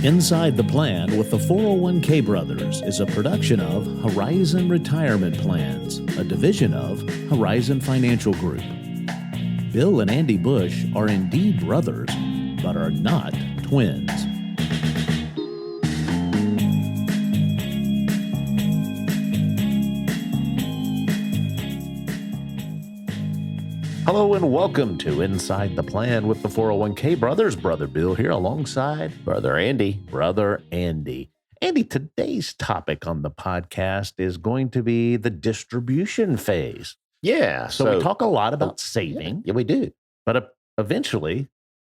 Inside the Plan with the 401k Brothers is a production of Horizon Retirement Plans, a division of Horizon Financial Group. Bill and Andy Bush are indeed brothers, but are not twins. Hello and welcome to Inside the Plan with the 401k Brothers. Brother Bill here alongside Brother Andy. Brother Andy. Andy, today's topic on the podcast is going to be the distribution phase. Yeah. So we talk a lot about saving. Yeah, we do. But eventually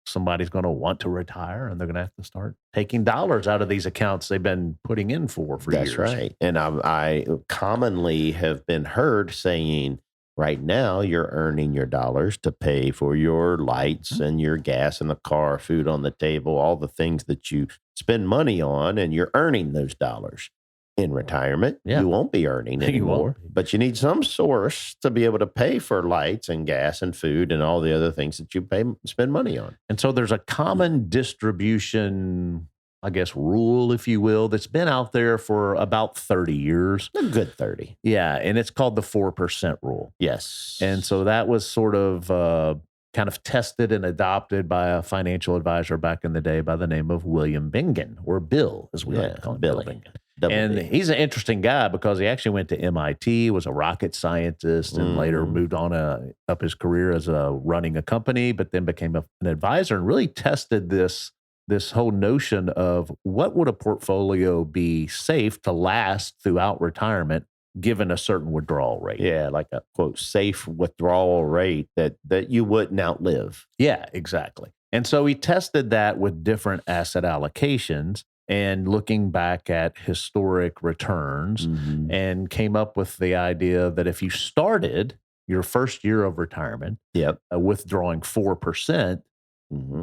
somebody's going to want to retire and they're going to have to start taking dollars out of these accounts they've been putting in for years. That's right. And I commonly have been heard saying, right now, you're earning your dollars to pay for your lights and your gas in the car, food on the table, all the things that you spend money on, and you're earning those dollars. In retirement, you won't be earning anymore, but you need some source to be able to pay for lights and gas and food and all the other things that you spend money on. And so there's a common distribution, I guess, rule, if you will, that's been out there for about 30 years. A good 30. Yeah, and it's called the 4% rule. Yes. And so that was sort of kind of tested and adopted by a financial advisor back in the day by the name of William Bingen, or Bill, as we like to call him, Bill Bingen. And he's an interesting guy because he actually went to MIT, was a rocket scientist, and later moved on up his career as running a company, but then became an advisor and really tested this whole notion of what would a portfolio be safe to last throughout retirement given a certain withdrawal rate. Yeah, like a, quote, safe withdrawal rate that you wouldn't outlive. Yeah, exactly. And so he tested that with different asset allocations and looking back at historic returns and came up with the idea that if you started your first year of retirement withdrawing 4%,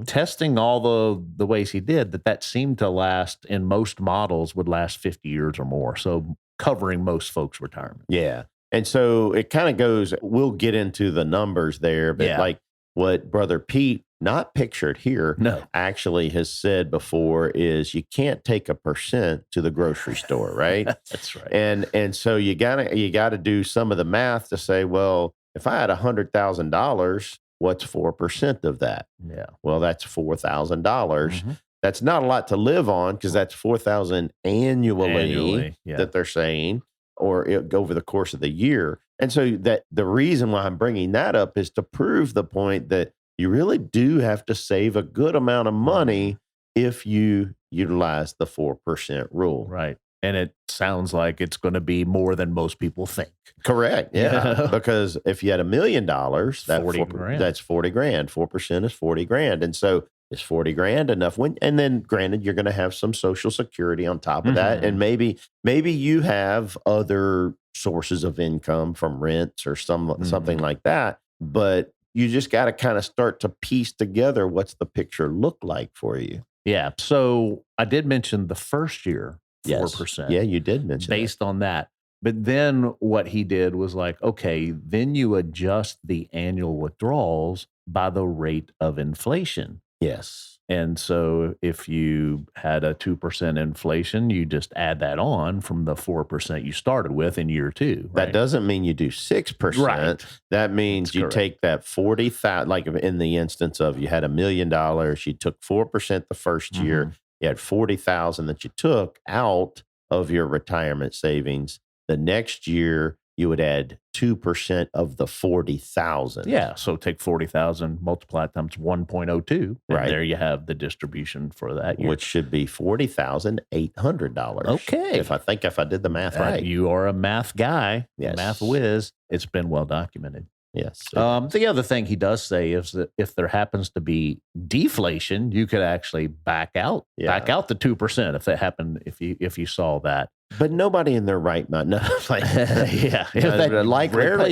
testing all the ways he did, that seemed to last in most models would last 50 years or more. So covering most folks' retirement. Yeah. And so it kind of goes, we'll get into the numbers there, but like what Brother Pete, not pictured here, actually has said before is you can't take a percent to the grocery store, right? That's right. And so you gotta do some of the math to say, well, if I had $100,000, what's 4% of that? Yeah. Well, that's $4,000. That's not a lot to live on because that's $4,000 annually that they're saying, or over the course of the year. And so that the reason why I'm bringing that up is to prove the point that you really do have to save a good amount of money if you utilize the 4% rule. Right. And it sounds like it's going to be more than most people think. Correct. Yeah. Because if you had $1 million, that's 40 grand. That's 40 grand. 4% is 40 grand. And so is 40 grand enough? And then granted, you're going to have some Social Security on top of that. And maybe you have other sources of income from rents or something like that. But you just got to kind of start to piece together what's the picture look like for you. Yeah. So I did mention the first year, 4%. Yeah, you did mention based on that. But then what he did was like, okay, then you adjust the annual withdrawals by the rate of inflation. Yes. And so if you had a 2% inflation, you just add that on from the 4% you started with in year two. Right? That doesn't mean you do 6%. Right. That means you take that 40,000, like in the instance of you had $1 million, you took 4% the first year, you had 40,000 that you took out of your retirement savings. The next year, you would add 2% of the 40,000. Yeah. So take 40,000, multiply it times 1.02. Right. There you have the distribution for that year. Which should be $40,800. Okay. If I did the math right. You are a math guy, yes. Math whiz. It's been well documented. Yes. The other thing he does say is that if there happens to be deflation, you could actually back out the 2% if that happened, if you saw that. But nobody in their right mind, rarely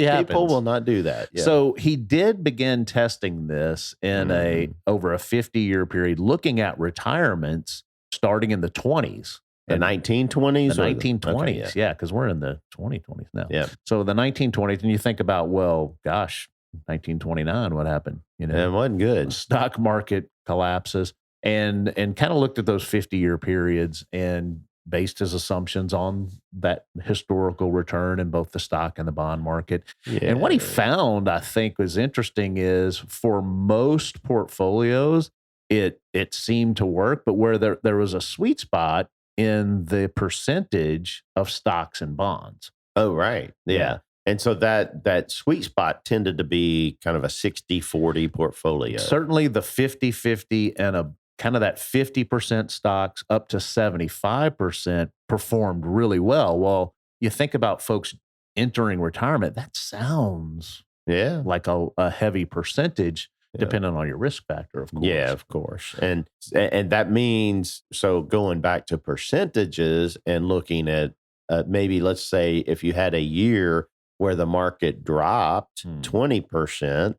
happens. People will not do that. Yeah. So he did begin testing this in over a 50-year period, looking at retirements starting in the 20s. The 1920s? The 1920s, because we're in the 2020s now. Yeah. So the 1920s, and you think about, well, gosh, 1929, what happened? It wasn't good. The stock market collapses. and kind of looked at those 50-year periods and based his assumptions on that historical return in both the stock and the bond market. And what he found, I think, was interesting is for most portfolios, it seemed to work, but where there was a sweet spot in the percentage of stocks and bonds. Oh, right. Yeah. And so that sweet spot tended to be kind of a 60-40 portfolio. Certainly the 50-50 and a kind of that 50% stocks up to 75% performed really well. Well, you think about folks entering retirement, that sounds like a heavy percentage, depending on your risk factor, of course. Yeah, of course. And that means, so going back to percentages and looking at maybe, let's say, if you had a year where the market dropped 20%,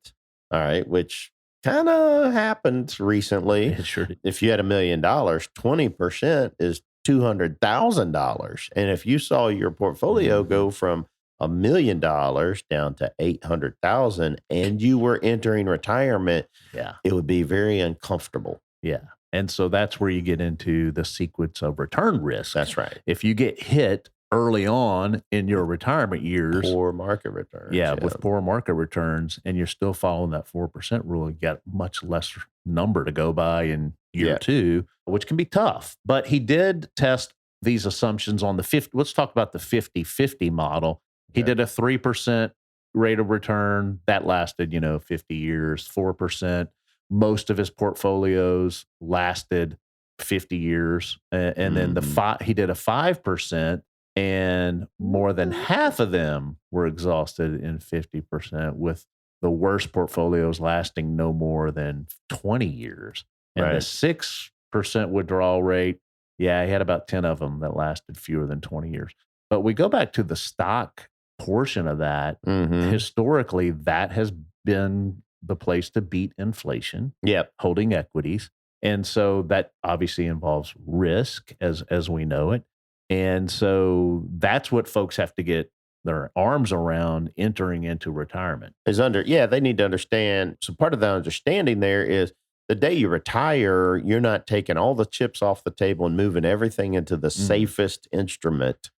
all right, which kind of happened recently. It sure did. If you had $1 million, 20% is $200,000. And if you saw your portfolio go from $1 million down to 800,000 and you were entering retirement, it would be very uncomfortable. Yeah. And so that's where you get into the sequence of return risk. That's right. If you get hit early on in your retirement years, poor market returns. With poor market returns, and you're still following that 4% rule, you got much less number to go by in year two, which can be tough. But he did test these assumptions on the 50. Let's talk about the 50-50 model. He did a 3% rate of return that lasted, 50 years, 4%. Most of his portfolios lasted 50 years. And then he did a 5%. And more than half of them were exhausted in 50%, with the worst portfolios lasting no more than 20 years. And the 6% withdrawal rate, he had about 10 of them that lasted fewer than 20 years. But we go back to the stock portion of that. Historically, that has been the place to beat inflation, holding equities. And so that obviously involves risk as we know it. And so that's what folks have to get their arms around entering into retirement. They need to understand. So part of the understanding there is the day you retire, you're not taking all the chips off the table and moving everything into the safest instrument.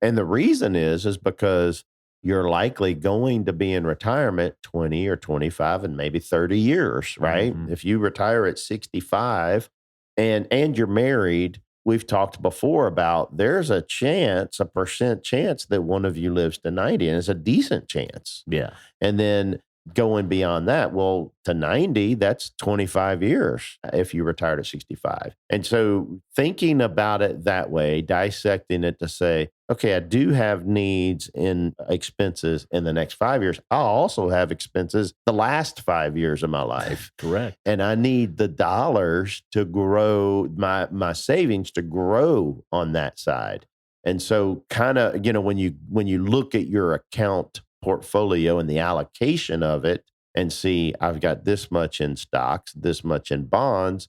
And the reason is because you're likely going to be in retirement 20 or 25 and maybe 30 years, right? If you retire at 65 and you're married, we've talked before about there's a percent chance that one of you lives to 90, and it's a decent chance. Yeah. And then going beyond that, well, to 90, that's 25 years if you retired at 65. And so thinking about it that way, dissecting it to say, okay, I do have needs in expenses in the next 5 years. I'll also have expenses the last 5 years of my life. Correct. And I need the dollars to grow, my savings to grow on that side. And so kind of, when you look at your account portfolio and the allocation of it and see, I've got this much in stocks, this much in bonds,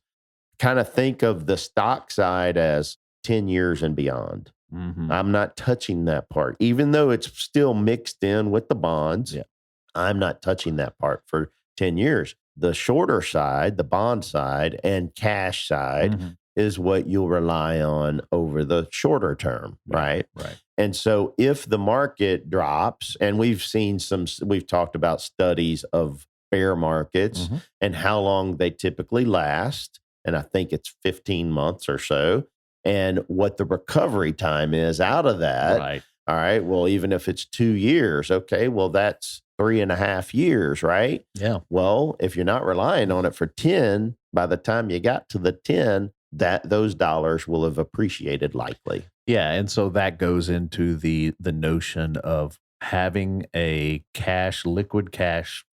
kind of think of the stock side as 10 years and beyond. I'm not touching that part, even though it's still mixed in with the bonds. I'm not touching that part for 10 years. The shorter side, the bond side and cash side is what you'll rely on over the shorter term, right? Right. And so if the market drops, and we've talked about studies of bear markets and how long they typically last. And I think it's 15 months or so. And what the recovery time is out of that. Right. All right. Well, even if it's 2 years, okay, well, that's 3.5 years, right? Yeah. Well, if you're not relying on it for 10, by the time you got to the 10, those dollars will have appreciated likely. Yeah. And so that goes into the notion of having a liquid cash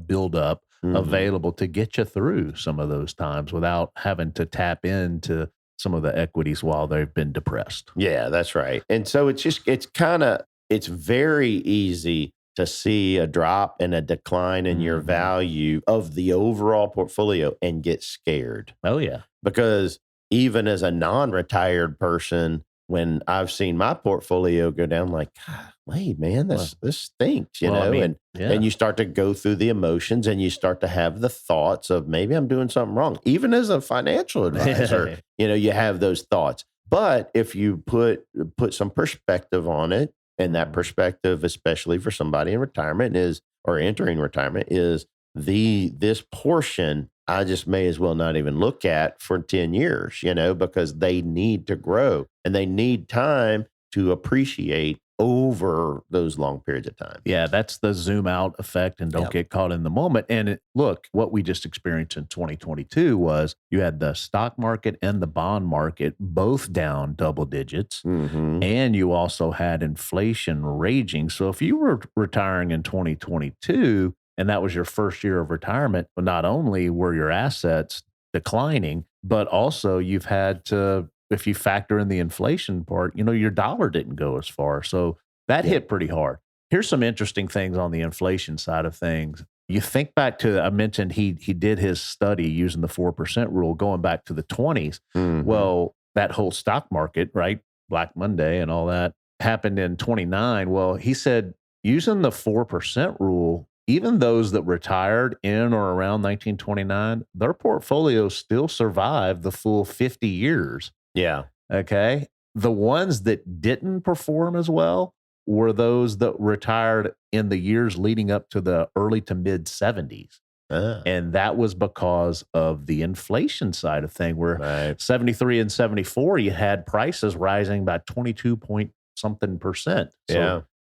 buildup available to get you through some of those times without having to tap into some of the equities while they've been depressed. Yeah, that's right. And so it's very easy to see a drop and a decline in your value of the overall portfolio and get scared. Oh, yeah. Because even as a non-retired person, when I've seen my portfolio go down, like, God, wait, man, this stinks, you know? I mean, and you start to go through the emotions and you start to have the thoughts of maybe I'm doing something wrong. Even as a financial advisor, you have those thoughts. But if you put some perspective on it, and that perspective, especially for somebody in retirement or entering retirement, is this portion I just may as well not even look at for 10 years, because they need to grow and they need time to appreciate over those long periods of time. Yeah, that's the zoom out effect, and don't get caught in the moment. And look, what we just experienced in 2022 was you had the stock market and the bond market both down double digits, and you also had inflation raging. So if you were retiring in 2022, and that was your first year of retirement, but not only were your assets declining, but also you've had to, if you factor in the inflation part, your dollar didn't go as far. So that hit pretty hard. Here's some interesting things on the inflation side of things. You think back to, I mentioned he did his study using the 4% rule going back to the 20s. Well, that whole stock market, right? Black Monday and all that happened in 29. Well, he said using the 4% rule, even those that retired in or around 1929, their portfolios still survived the full 50 years. Yeah. Okay. The ones that didn't perform as well were those that retired in the years leading up to the early to mid 70s. And that was because of the inflation side of thing, where 73 and 74, you had prices rising by 22 point something percent.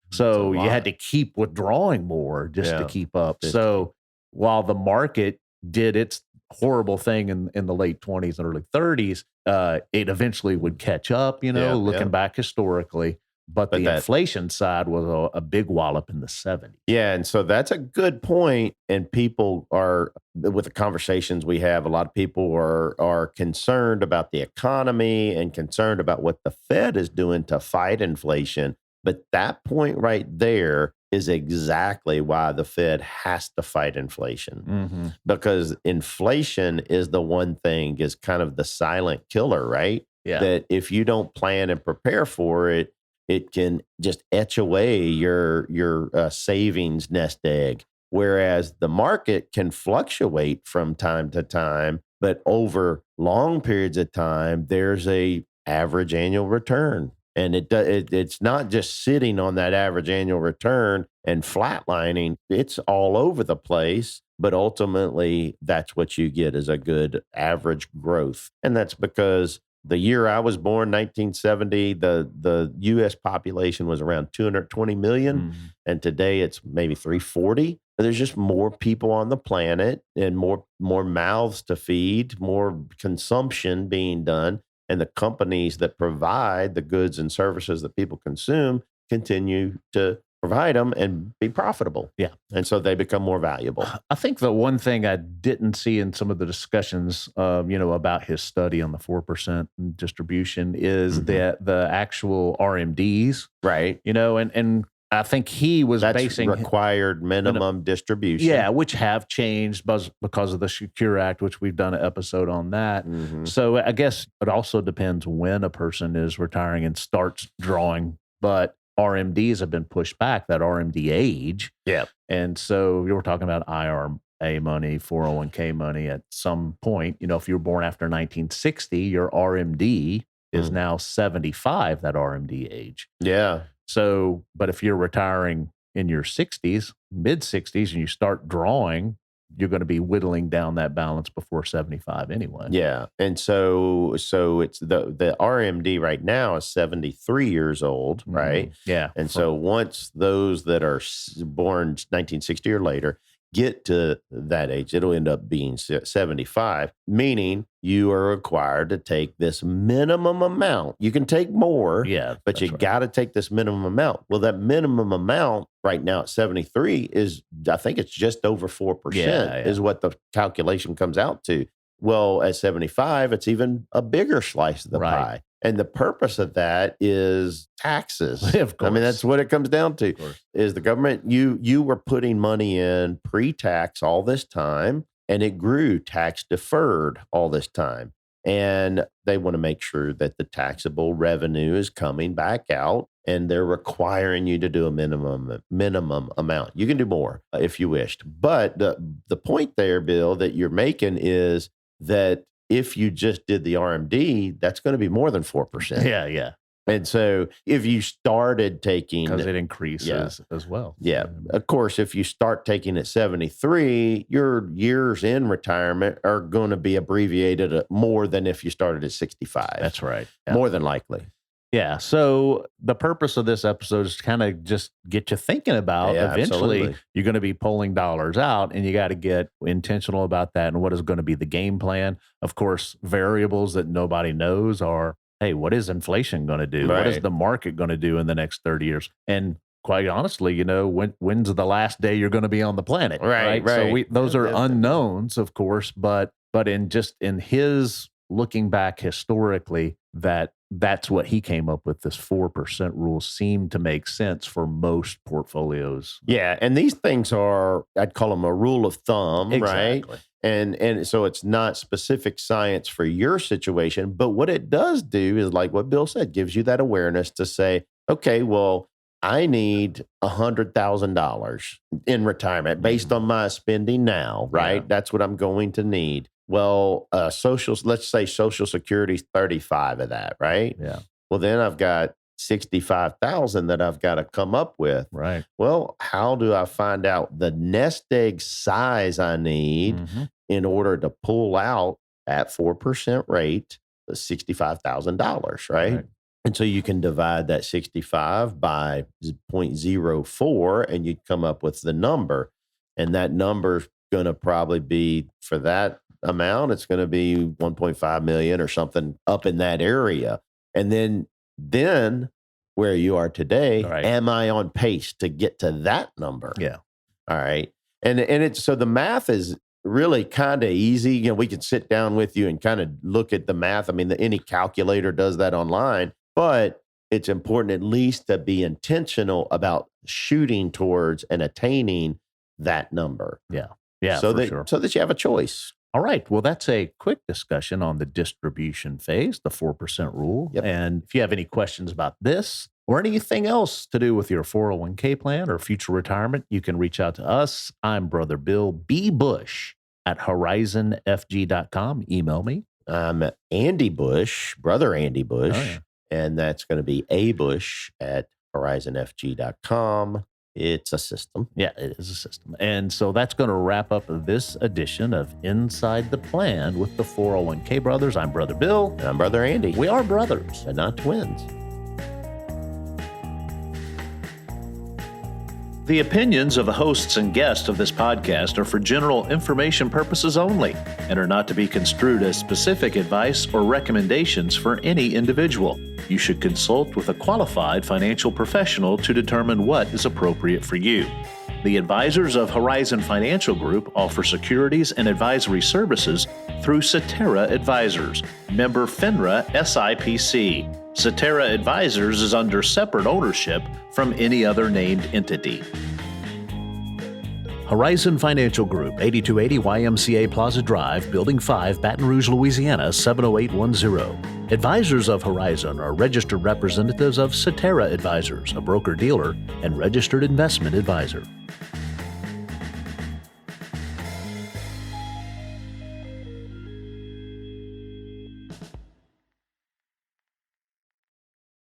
So you had to keep withdrawing more just to keep up. So while the market did its horrible thing in the late 20s and early 30s, it eventually would catch up, looking back historically. But the inflation side was a big wallop in the 70s. Yeah, and so that's a good point. And people are, with the conversations we have, a lot of people are concerned about the economy and concerned about what the Fed is doing to fight inflation. But that point right there is exactly why the Fed has to fight inflation, because inflation is the one thing, is kind of the silent killer, right? Yeah. That if you don't plan and prepare for it, it can just etch away your savings nest egg. Whereas the market can fluctuate from time to time, but over long periods of time, there's a average annual return. And it's not just sitting on that average annual return and flatlining. It's all over the place. But ultimately, that's what you get, is a good average growth. And that's because the year I was born, 1970, the U.S. population was around 220 million. And today it's maybe 340. There's just more people on the planet and more mouths to feed, more consumption being done. And the companies that provide the goods and services that people consume continue to provide them and be profitable. Yeah. And so they become more valuable. I think the one thing I didn't see in some of the discussions, about his study on the 4% distribution is that the actual RMDs. Right. And I think he was basing required minimum distribution. Yeah, which have changed because of the Secure Act, which we've done an episode on that. So I guess it also depends when a person is retiring and starts drawing. But RMDs have been pushed back, that RMD age. Yeah. And so you were talking about IRA money, 401k money at some point. If you were born after 1960, your RMD is now 75, that RMD age. Yeah. So, but if you're retiring in your 60s, mid 60s, and you start drawing, you're going to be whittling down that balance before 75 anyway. Yeah. And so it's the RMD right now is 73 years old, right? Yeah. And so once those that are born 1960 or later get to that age, it'll end up being 75, meaning you are required to take this minimum amount. You can take more, but you got to take this minimum amount. Well, that minimum amount right now at 73 is, I think it's just over 4% is what the calculation comes out to. Well, at 75, it's even a bigger slice of the pie. And the purpose of that is taxes. Of course. I mean, that's what it comes down to, is the government, you were putting money in pre-tax all this time, and it grew tax deferred all this time. And they want to make sure that the taxable revenue is coming back out, and they're requiring you to do a minimum amount. You can do more if you wished. But the point there, Bill, that you're making is that if you just did the RMD, that's going to be more than 4%. Yeah. And so if you started taking... Because it increases as well. Yeah. Of course, if you start taking at 73, your years in retirement are going to be abbreviated more than if you started at 65. That's right. Yeah. More than likely. Yeah. So the purpose of this episode is to kind of just get you thinking about eventually absolutely. You're going to be pulling dollars out, and you got to get intentional about that. And what is going to be the game plan? Of course, variables that nobody knows are, hey, what is inflation going to do? Right. What is the market going to do in the next 30 years? And quite honestly, when's the last day you're going to be on the planet? Right. So those are unknowns, of course, but in his looking back historically, that's what he came up with. This 4% rule seemed to make sense for most portfolios. Yeah. And these things are, I'd call them a rule of thumb, Exactly. right? And so it's not specific science for your situation, but what it does do is, like what Bill said, gives you that awareness to say, okay, well, I need $100,000 in retirement based on my spending now, right? Yeah. That's what I'm going to need. Well, let's say Social Security's 35 of that, right? Yeah. Well, then I've got 65,000 that I've got to come up with. Right. Well, how do I find out the nest egg size I need in order to pull out at 4% rate, the $65,000, right? And so you can divide that 65 by 0.04 and you'd come up with the number. And that number's going to probably be, for that amount, it's going to be 1.5 million or something up in that area. And then where you are today, am I on pace to get to that number? Yeah. All right. And it's, so the math is really kind of easy. We can sit down with you and kind of look at the math. I mean, any calculator does that online, but it's important at least to be intentional about shooting towards and attaining that number. Yeah. Yeah. So that you have a choice. All right. Well, that's a quick discussion on the distribution phase, the 4% rule. Yep. And if you have any questions about this or anything else to do with your 401k plan or future retirement, you can reach out to us. I'm Brother Bill B. Bush at horizonfg.com. Email me. I'm Andy Bush, Brother Andy Bush, and that's going to be abush at horizonfg.com. It's a system. Yeah, it is a system. And so that's going to wrap up this edition of Inside the Plan with the 401k Brothers. I'm Brother Bill. And I'm Brother Andy. We are brothers, but not twins. The opinions of the hosts and guests of this podcast are for general information purposes only and are not to be construed as specific advice or recommendations for any individual. You should consult with a qualified financial professional to determine what is appropriate for you. The advisors of Horizon Financial Group offer securities and advisory services through Cetera Advisors, member FINRA SIPC. Cetera Advisors is under separate ownership from any other named entity. Horizon Financial Group, 8280 YMCA Plaza Drive, Building 5, Baton Rouge, Louisiana, 70810. Advisors of Horizon are registered representatives of Cetera Advisors, a broker-dealer and registered investment advisor.